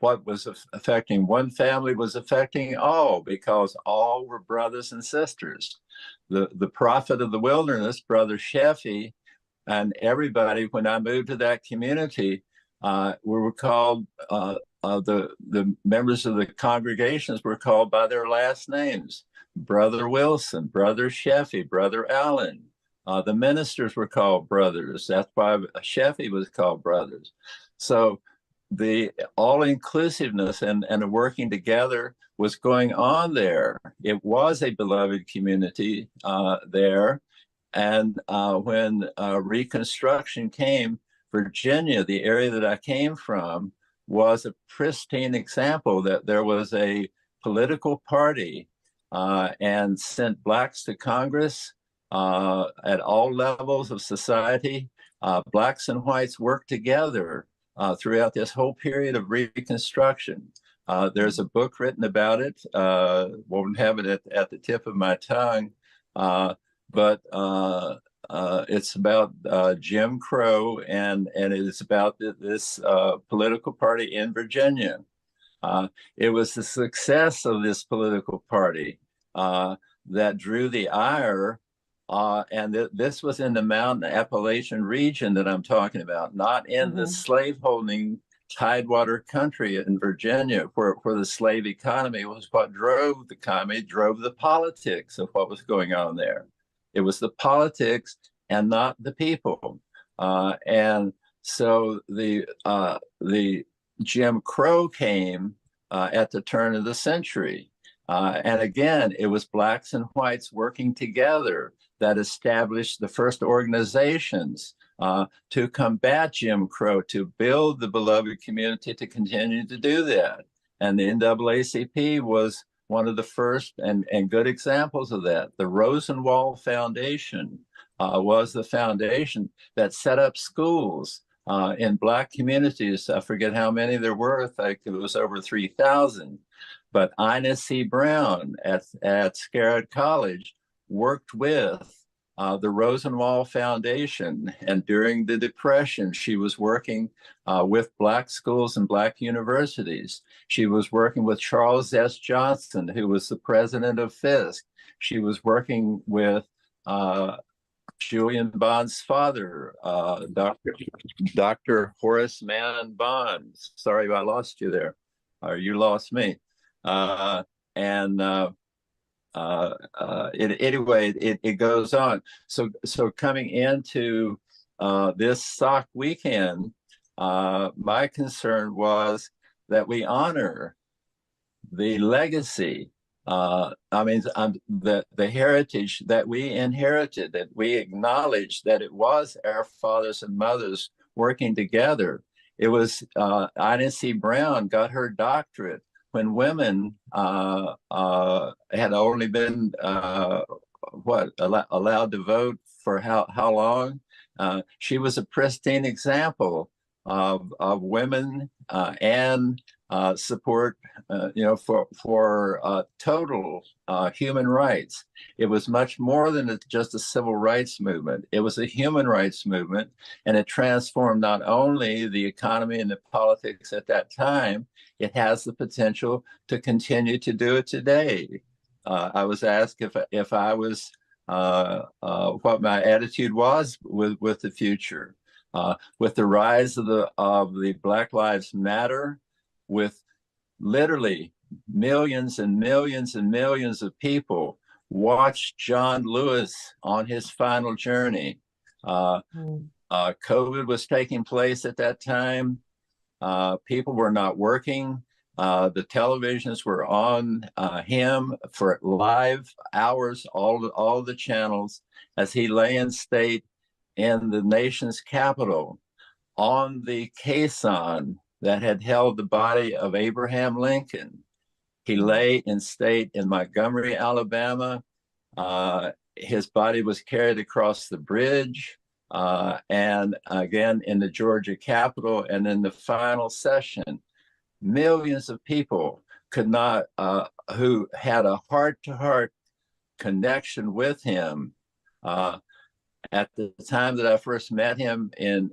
what was affecting one family was affecting all, because all were brothers and sisters. The prophet of the wilderness, Brother Sheffy, and everybody, when I moved to that community, we were called, the members of the congregations were called by their last names: Brother Wilson, Brother Sheffy, Brother Allen. The ministers were called brothers. That's why Sheffy was called brothers. So the all-inclusiveness and the working together was going on there. It was a beloved community there. And when Reconstruction came, Virginia, the area that I came from, was a pristine example that there was a political party and sent blacks to Congress at all levels of society. Blacks and whites worked together throughout this whole period of Reconstruction. There's a book written about it. Won't have it at the tip of my tongue, but it's about Jim Crow, and it is about this political party in Virginia. It was the success of this political party that drew the ire, and this was in the Mountain Appalachian region that I'm talking about, not in the slaveholding Tidewater country in Virginia, where the slave economy was what drove the economy, drove the politics of what was going on there. It was the politics and not the people. And so the Jim Crow came at the turn of the century. And again, it was blacks and whites working together that established the first organizations to combat Jim Crow, to build the beloved community, to continue to do that. And the NAACP was one of the first and good examples of that. The Rosenwald Foundation was the foundation that set up schools in Black communities. I forget how many there were. I think it was over 3,000. But Ina C. Brown at Scarritt College worked with the Rosenwald Foundation, and during the Depression, she was working with Black schools and Black universities. She was working with Charles S. Johnson, who was the president of Fisk. She was working with Julian Bond's father, Dr. Horace Mann Bond. Sorry, I lost you there, or you lost me. Anyway, it goes on. So coming into this SOC weekend, my concern was that we honor the legacy. The heritage that we inherited, that we acknowledge that it was our fathers and mothers working together. It was Ina C. Brown got her doctorate when women had only been allowed to vote for how long? She was a pristine example of women and support, for total human rights. It was much more than just a civil rights movement. It was a human rights movement, and it transformed not only the economy and the politics at that time, it has the potential to continue to do it today. I was asked if I was what my attitude was with the future, with the rise of the Black Lives Matter, with literally millions and millions and millions of people watched John Lewis on his final journey. COVID was taking place at that time. People were not working. The televisions were on him for live hours, all the channels, as he lay in state in the nation's capital on the caisson that had held the body of Abraham Lincoln. He lay in state in Montgomery, Alabama. His body was carried across the bridge, and again in the Georgia Capitol. And in the final session, millions of people could not, who had a heart-to-heart connection with him. At the time that I first met him in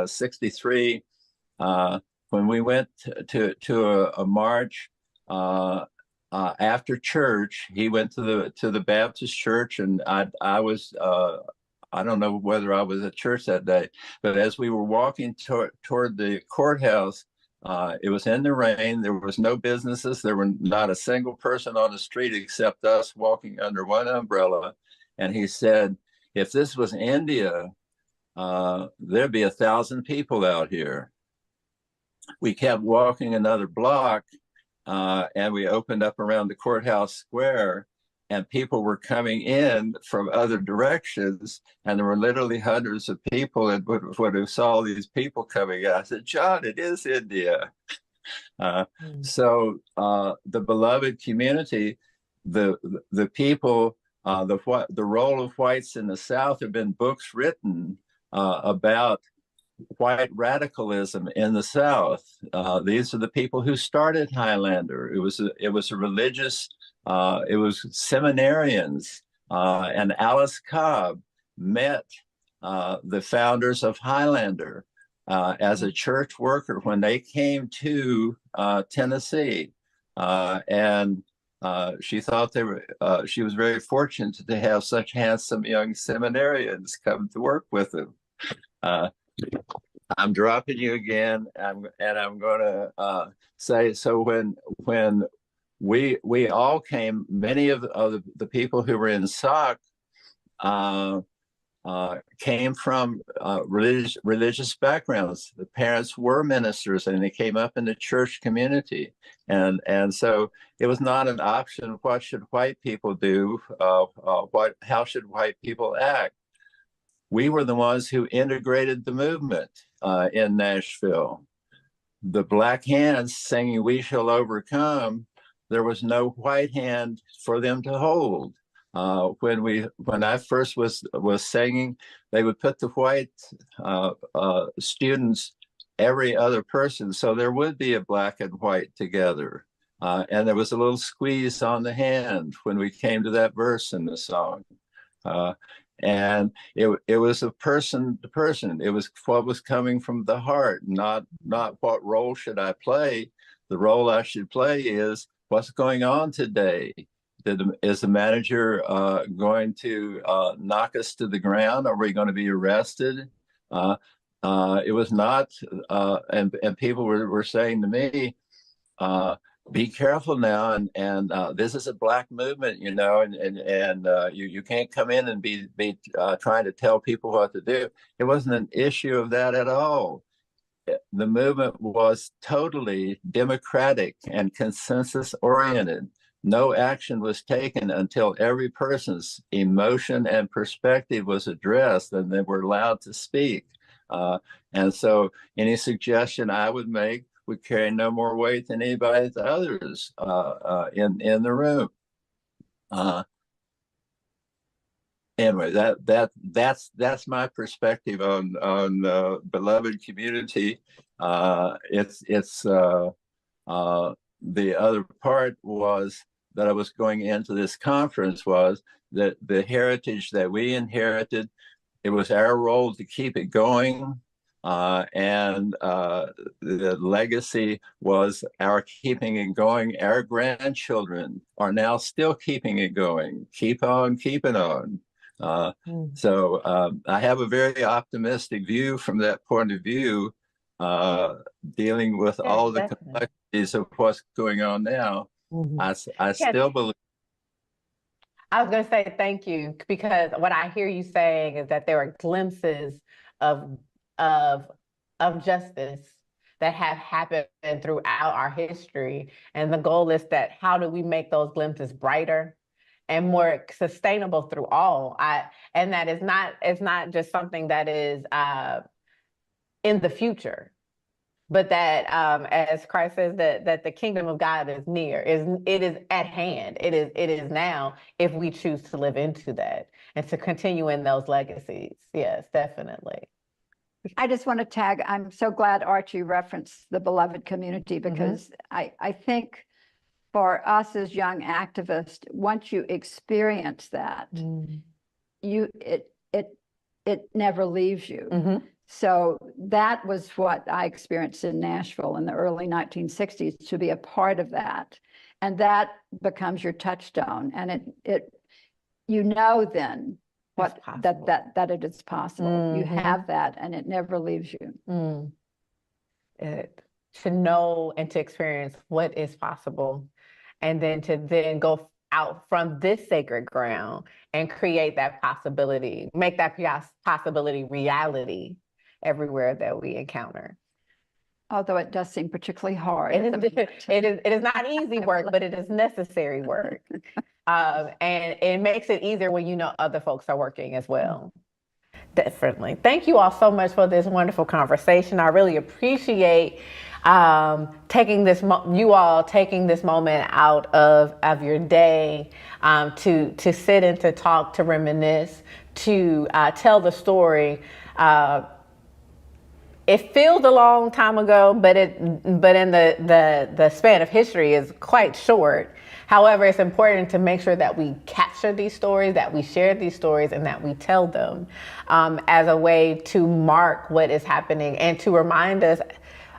'63, when we went to a march after church, he went to the Baptist church, and I was I don't know whether I was at church that day, but as we were walking toward the courthouse, it was in the rain. There was no businesses. There were not a single person on the street except us walking under one umbrella. And he said, if this was India, there'd be 1,000 people out here. We kept walking another block, and we opened up around the courthouse square, and people were coming in from other directions, and there were literally hundreds of people. And when we saw these people coming in, I said, John, it is India. So the beloved community, the people, the role of whites in the South, have been books written about white radicalism in the South. These are the people who started Highlander. It was a religious, it was seminarians, and Alice Cobb met the founders of Highlander as a church worker when they came to Tennessee, and she thought she was very fortunate to have such handsome young seminarians come to work with them. I'm dropping you again, and I'm going to say, so when we all came, many of the people who were in SOC came from religious backgrounds. The parents were ministers, and they came up in the church community, and so it was not an option. What should white people do? How should white people act? We were the ones who integrated the movement in Nashville. The Black Hands singing "We Shall Overcome," there was no white hand for them to hold. When I first was singing, they would put the white students every other person, so there would be a black and white together. And there was a little squeeze on the hand when we came to that verse in the song. And it was a person to person. It was what was coming from the heart, not what role should I play. The role I should play is what's going on today. Is the manager going to knock us to the ground? Are we going to be arrested? It was not, and people were saying to me, be careful now, and this is a Black movement, you know, and you can't come in and be trying to tell people what to do. It wasn't an issue of that at all. The movement was totally democratic and consensus oriented. No action was taken until every person's emotion and perspective was addressed and they were allowed to speak. And so any suggestion I would make would carry no more weight than anybody's others in the room. Anyway, that's my perspective on beloved community. The other part was that I was going into this conference was that the heritage that we inherited, it was our role to keep it going. And the legacy was our keeping it going. Our grandchildren are now still keeping it going. Keep on keeping on. So I have a very optimistic view from that point of view, dealing with all the complexities of what's going on now. I still believe. I was going to say thank you, because what I hear you saying is that there are glimpses of justice that have happened throughout our history, and the goal is that how do we make those glimpses brighter and more sustainable through all. And that is not, it's not just something that is in the future, but that as Christ says, that the kingdom of God is near, it is at hand. It is now, if we choose to live into that and to continue in those legacies. Yes, definitely. I just want to tag, I'm so glad Archie referenced the beloved community, because I think for us as young activists, once you experience that, it never leaves you. So that was what I experienced in Nashville in the early 1960s, to be a part of that. And that becomes your touchstone. And it you know then what that it is possible. You have that, and it never leaves you. To know and to experience what is possible, and then to go out from this sacred ground and create that possibility, make that possibility reality everywhere that we encounter. Although it does seem particularly hard. It is not easy work, but it is necessary work. And it makes it easier when you know other folks are working as well. Definitely. Thank you all so much for this wonderful conversation. I really appreciate taking this moment out of your day to sit and to talk, to reminisce, to tell the story. It feels a long time ago, but in the span of history is quite short. However, it's important to make sure that we capture these stories, that we share these stories, and that we tell them as a way to mark what is happening and to remind us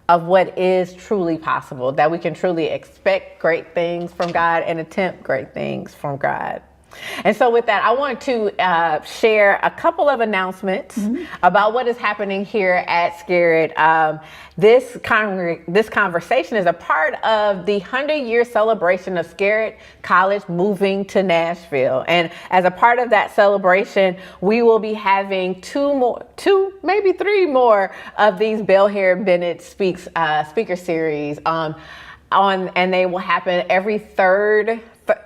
of what is truly possible, that we can truly expect great things from God and attempt great things from God. And so with that, I want to share a couple of announcements about what is happening here at Scarritt. This conversation is a part of the 100-year celebration of Scarritt College moving to Nashville. And as a part of that celebration, we will be having two, maybe three more of these Belle Bennett speaker series and they will happen every third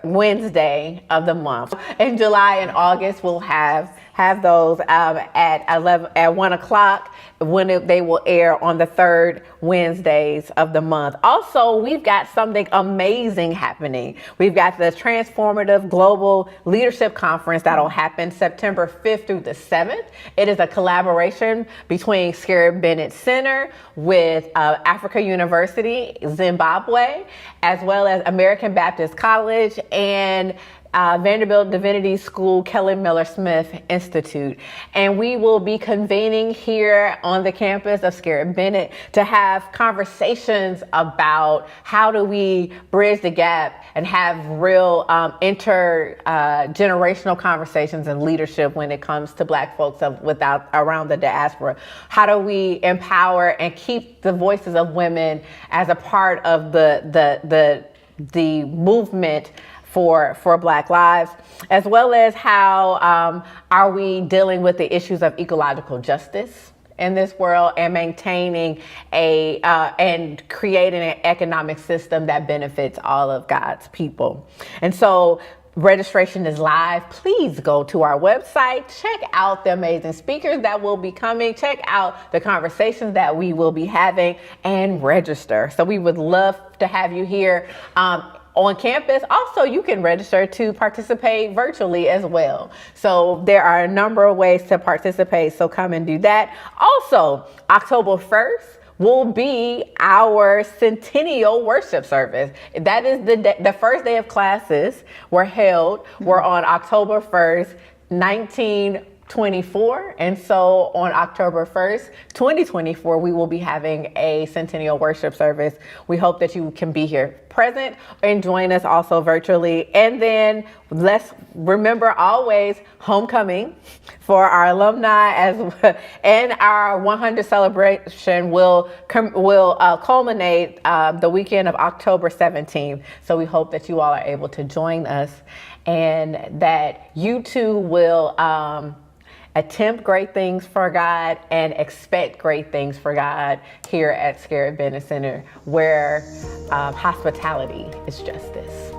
Wednesday of the month. In July and August, we'll have have those at 1 o'clock when they will air on the third Wednesdays of the month. Also, we've got something amazing happening. We've got the Transformative Global Leadership Conference that'll happen September 5th through the 7th. It is a collaboration between Scarritt Bennett Center with Africa University, Zimbabwe, as well as American Baptist College and Vanderbilt Divinity School, Kelli Miller Smith Institute. And we will be convening here on the campus of Scarritt Bennett to have conversations about how do we bridge the gap and have real intergenerational conversations and leadership when it comes to Black folks around the diaspora. How do we empower and keep the voices of women as a part of the movement for Black lives, as well as how are we dealing with the issues of ecological justice in this world and maintaining and creating an economic system that benefits all of God's people. And so registration is live. Please go to our website, check out the amazing speakers that will be coming, check out the conversations that we will be having, and register. So we would love to have you here on campus. Also, you can register to participate virtually as well. So there are a number of ways to participate, so come and do that. Also, October 1st will be our centennial worship service. That is the first day of classes were on October 1st, 1924. And so on October 1st, 2024, we will be having a centennial worship service. We hope that you can be here present and join us also virtually. And then let's remember always homecoming for our alumni and our 100 celebration will culminate the weekend of October 17th. So we hope that you all are able to join us and that you too will attempt great things for God and expect great things for God here at Scarritt Bennett Center, where hospitality is justice.